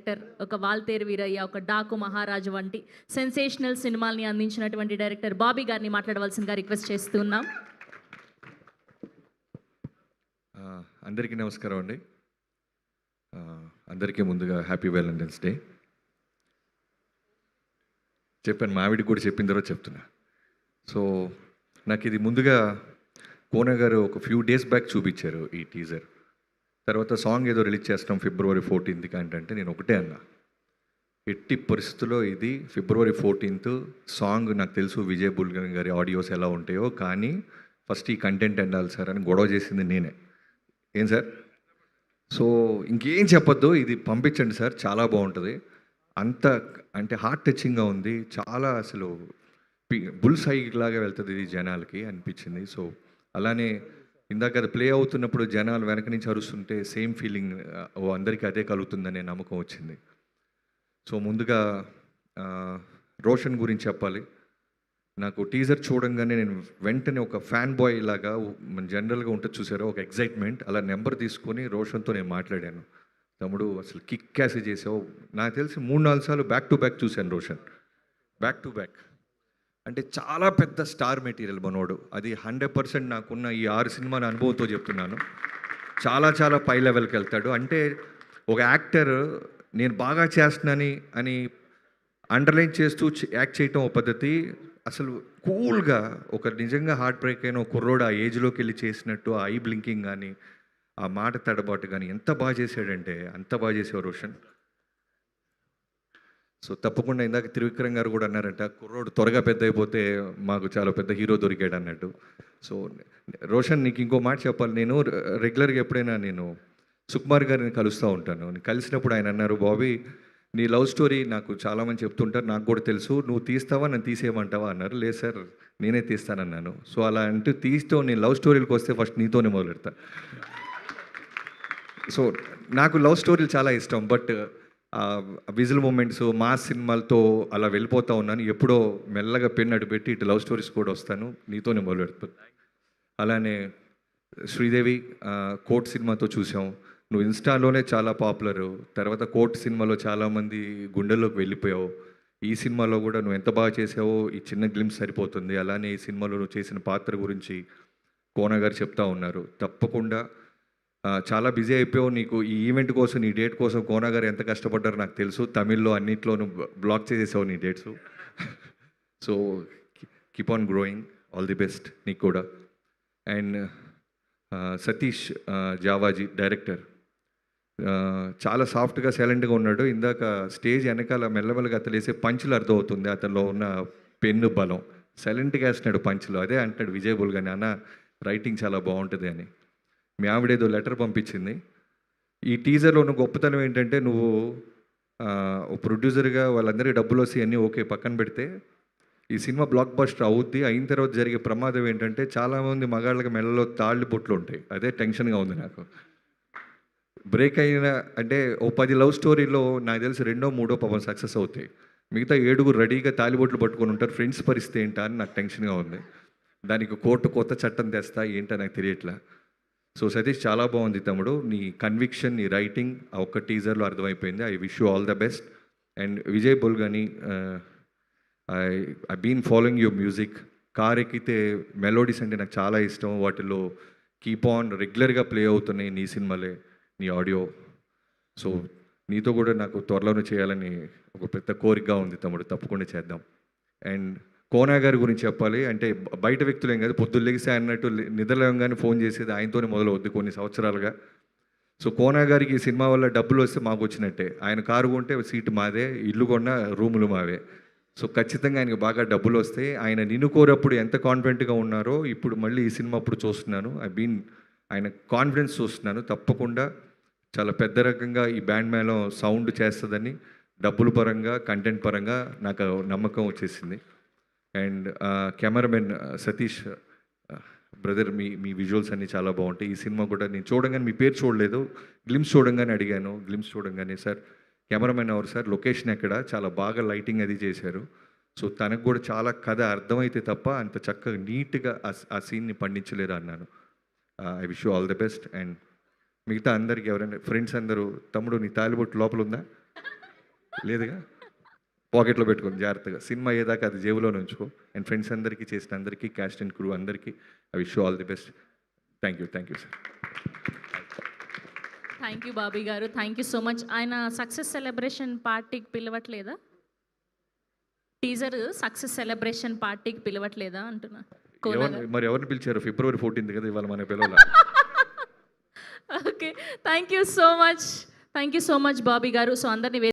Director, ఒక వాల్తేరు వీరయ్య, ఒక డాకు మహారాజు వంటి సెన్సేషనల్ సినిమాల్ని అందించినటువంటి డైరెక్టర్ బాబీ గారిని మాట్లాడవలసిందిగా రిక్వెస్ట్ చేస్తున్నాం. అందరికీ నమస్కారం అండి. అందరికీ ముందుగా హ్యాపీ వ్యాలంటైన్స్ డే. చెప్పాను, మా ఆవిడికి కూడా చెప్పిన తర్వాత చెప్తున్నా. సో నాకు ఇది ముందుగా కోన గారు ఒక ఫ్యూ డేస్ బ్యాక్ చూపించారు ఈ టీజర్. తర్వాత సాంగ్ ఏదో రిలీజ్ చేస్తాం February 14th అంటే నేను ఒకటే అన్నా, ఎట్టి పరిస్థితుల్లో ఇది February 14th సాంగ్ నాకు తెలుసు విజయ్ బుల్గన్ గారి ఆడియోస్ ఎలా ఉంటాయో, కానీ ఫస్ట్ ఈ కంటెంట్ ఎండాలి సార్ అని గొడవ చేసింది నేనే. ఏం సార్, సో ఇంకేం చెప్పొద్దు, ఇది పంపించండి సార్, చాలా బాగుంటుంది. అంత అంటే హార్ట్ టచింగ్గా ఉంది, చాలా అసలు బుల్ సైడ్ లాగా వెళ్తుంది ఇది జనాలకి అనిపించింది. సో అలానే ఇందాక అది ప్లే అవుతున్నప్పుడు జనాలు వెనక నుంచి అరుస్తుంటే సేమ్ ఫీలింగ్ అందరికీ అదే కలుగుతుందనే నమ్మకం వచ్చింది. సో ముందుగా రోషన్ గురించి చెప్పాలి. నాకు టీజర్ చూడంగానే నేను వెంటనే ఒక ఫ్యాన్ బాయ్ లాగా, మన జనరల్గా ఉంటుంది చూసారో ఒక ఎగ్జైట్మెంట్, అలా నెంబర్ తీసుకొని రోషన్తో నేను మాట్లాడాను. తమ్ముడు అసలు కిక్ క్యాసి చేసావు. నాకు తెలిసి 3-4 సార్లు బ్యాక్ టు బ్యాక్ చూశాను రోషన్, బ్యాక్ టు బ్యాక్. అంటే చాలా పెద్ద స్టార్ మెటీరియల్ మనోడు. అది 100% నాకున్న ఈ 6 సినిమాల అనుభవంతో చెప్తున్నాను. చాలా చాలా పై లెవెల్కి వెళ్తాడు. అంటే ఒక యాక్టర్ నేను బాగా చేస్తున్నాను అని అండర్లైన్ చేస్తూ యాక్ట్ చేయటం ఒక పద్ధతి, అసలు కూల్గా ఒక నిజంగా హార్ట్ బ్రేక్ అయిన ఒక కుర్రోడు ఆ ఏజ్లోకి వెళ్ళి చేసినట్టు ఆ ఐ బ్లింకింగ్ కానీ, ఆ మాట తడబాటు కానీ ఎంత బాగా చేశాడంటే అంత బాగా చేసావు రోషన్. సో తప్పకుండా ఇందాక త్రివిక్రమ్ గారు కూడా అన్నారంట, కుర్రోడు త్వరగా పెద్ద అయిపోతే మాకు చాలా పెద్ద హీరో దొరికాడు అన్నట్టు. సో రోషన్, నీకు ఇంకో మాట చెప్పాలి. నేను రెగ్యులర్గా ఎప్పుడైనా నేను సుకుమార్ గారిని కలుస్తూ ఉంటాను. కలిసినప్పుడు ఆయన అన్నారు, బాబీ నీ లవ్ స్టోరీ నాకు చాలామంది చెప్తుంటారు, నాకు కూడా తెలుసు, నువ్వు తీస్తావా నన్ను తీసేయమంటావా అన్నారు. లేదు సార్ నేనే తీస్తానన్నాను. సో అలా అంటూ తీస్తూ నేను లవ్ స్టోరీలకు వస్తే ఫస్ట్ నీతోనే మొదలెడతా. సో నాకు లవ్ స్టోరీలు చాలా ఇష్టం, బట్ విజువల్ మూమెంట్స్ మాస్ సినిమాలతో అలా వెళ్ళిపోతూ ఉన్నాను. ఎప్పుడో మెల్లగా పెన్ను అటు పెట్టి ఇటు లవ్ స్టోరీస్ కూడా వస్తాను, నీతోనే మొదలెడతాను. అలానే శ్రీదేవి కోర్ట్ సినిమాతో చూసాం. నువ్వు ఇన్స్టాలోనే చాలా పాపులరు, తర్వాత కోర్ట్ సినిమాలో చాలామంది గుండెల్లోకి వెళ్ళిపోయావు. ఈ సినిమాలో కూడా నువ్వు ఎంత బాగా చేసావో ఈ చిన్న గ్లిమ్స్ సరిపోతుంది. అలానే ఈ సినిమాలో నువ్వు చేసిన పాత్ర గురించి కోన గారు చెప్తా ఉన్నారు. తప్పకుండా చాలా బిజీ అయిపోయావు. నీకు ఈ ఈవెంట్ కోసం, నీ డేట్ కోసం కోన గారు ఎంత కష్టపడ్డారో నాకు తెలుసు. తమిళ్లో అన్నింటిలో నువ్వు బ్లాక్ చేసేసావు నీ dates. So keep on growing, all the best నీకు కూడా. అండ్ సతీష్ జావాజీ డైరెక్టర్ చాలా సాఫ్ట్గా సైలెంట్గా ఉన్నాడు. ఇందాక స్టేజ్ వెనకాల మెల్లమెల్లగా అతను వేసే పంచులు అర్థమవుతుంది అతనిలో ఉన్న పెన్ను బలం. సైలెంట్గా వేస్తున్నాడు పంచులు. అదే అంటాడు విజయ్ బుల్గన్, అన్న రైటింగ్ చాలా బాగుంటుంది అని. మీ ఆవిడేదో లెటర్ పంపించింది. ఈ టీజర్లో ఉన్న గొప్పతనం ఏంటంటే, నువ్వు ప్రొడ్యూసర్గా వాళ్ళందరికీ డబ్బులు వస్తాయి అన్నీ ఓకే పక్కన పెడితే, ఈ సినిమా బ్లాక్ బస్టర్ అవుద్ది. అయిన తర్వాత జరిగే ప్రమాదం ఏంటంటే, చాలామంది మగాళ్ళకి మెల్లలో తాళ్ళు బొట్లు ఉంటాయి. అదే టెన్షన్గా ఉంది నాకు. బ్రేక్ అయిన అంటే ఓ 10 లవ్ స్టోరీలో నాకు తెలిసి 2, 3 పాపం సక్సెస్ అవుతాయి. మిగతా 7 రెడీగా తాలిబొట్లు పట్టుకొని ఉంటారు. ఫ్రెండ్స్ పరిస్థితి ఏంటా అని నాకు టెన్షన్గా ఉంది. దానికి కోర్టు కొత్త చట్టం తెస్తా ఏంటో నాకు తెలియట్లా. సో సతీష్, చాలా బాగుంది తమ్ముడు. నీ కన్విక్షన్, నీ రైటింగ్ ఆ ఒక్క టీజర్లో అర్థమైపోయింది. I wish you all the best. And Vijay Bulganin, I been following your music. Car ఎక్కితే మెలోడీస్ అంటే నాకు చాలా ఇష్టం. వాటిలో కీప్ ఆన్ రెగ్యులర్గా ప్లే అవుతున్నాయి నీ సినిమాలే, నీ ఆడియో. సో నీతో కూడా నాకు త్వరలోనే చేయాలని ఒక పెద్ద కోరికగా ఉంది తమ్ముడు, తప్పకుండా చేద్దాం. అండ్ కోన గారి గురించి చెప్పాలి అంటే, బయట వ్యక్తులేం కాదు, పొద్దున్న లెగిసి అన్నట్టు నిద్రలేవగానే ఫోన్ చేసేది ఆయనతోనే మొదలవుద్ది కొన్ని సంవత్సరాలుగా. సో కోన గారికి ఈ సినిమా వల్ల డబ్బులు వస్తే మాకు వచ్చినట్టే. ఆయన కారు కొంటే సీటు మాదే, ఇల్లు కొన్న రూములు మావే. సో ఖచ్చితంగా ఆయనకు బాగా డబ్బులు వస్తాయి. ఆయన నిన్ను కోరప్పుడు ఎంత కాన్ఫిడెంట్గా ఉన్నారో ఇప్పుడు మళ్ళీ ఈ సినిమా అప్పుడు చూస్తున్నాను. ఆయన కాన్ఫిడెన్స్ చూస్తున్నాను. తప్పకుండా చాలా పెద్ద రకంగా ఈ బ్యాండ్ మేళం సౌండ్ చేస్తుందని డబ్బుల పరంగా, కంటెంట్ పరంగా నాకు నమ్మకం వచ్చేసింది. And cameraman Satish brother, me visuals అన్నీ చాలా బాగుంటాయి. ఈ సినిమా కూడా నేను చూడంగానే, మీ పేరు చూడలేదు, గ్లిమ్స్ చూడంగానే అడిగాను. గ్లిమ్స్ చూడంగానే, సార్ కెమెరామెన్ ఎవరు సార్, లొకేషన్ ఎక్కడ, చాలా బాగా లైటింగ్ అది చేశారు. సో తనకు కూడా చాలా కథ అర్థమైతే తప్ప అంత చక్కగా నీట్గా ఆ సీన్ని పండించలేరు అన్నాను. I wish you all the best. And మిగతా అందరికీ ఎవరైనా ఫ్రెండ్స్ అందరూ, తమ్ముడు నీ తాలిబొట్టు లోపల ఉందా? లేదుగా, పాకెట్లో పెట్టుకుని జాగ్రత్తగా సినిమా అయ్యేదాకా అది జేబులోనే ఉంచుకో. అండ్ ఫ్రెండ్స్ అందరికీ చేసిన అందరికీ, క్యాస్ట్ అండ్ క్రూ అందరికీ I wish all the best. Thank you sir. Thank you Bobby గారు, థ్యాంక్ యూ సో మచ్. ఆయన సక్సెస్ సెలబ్రేషన్ పార్టీకి పిలవట్లేదా? టీజర్ సక్సెస్ సెలబ్రేషన్ పార్టీకి పిలవట్లేదా అంటున్నా. మరి ఎవరిని పిలిచారు? February 14th కదా, ఇవాళ మన పిలవాల. Okay, thank you so much Bobby గారు. సో అందరినీ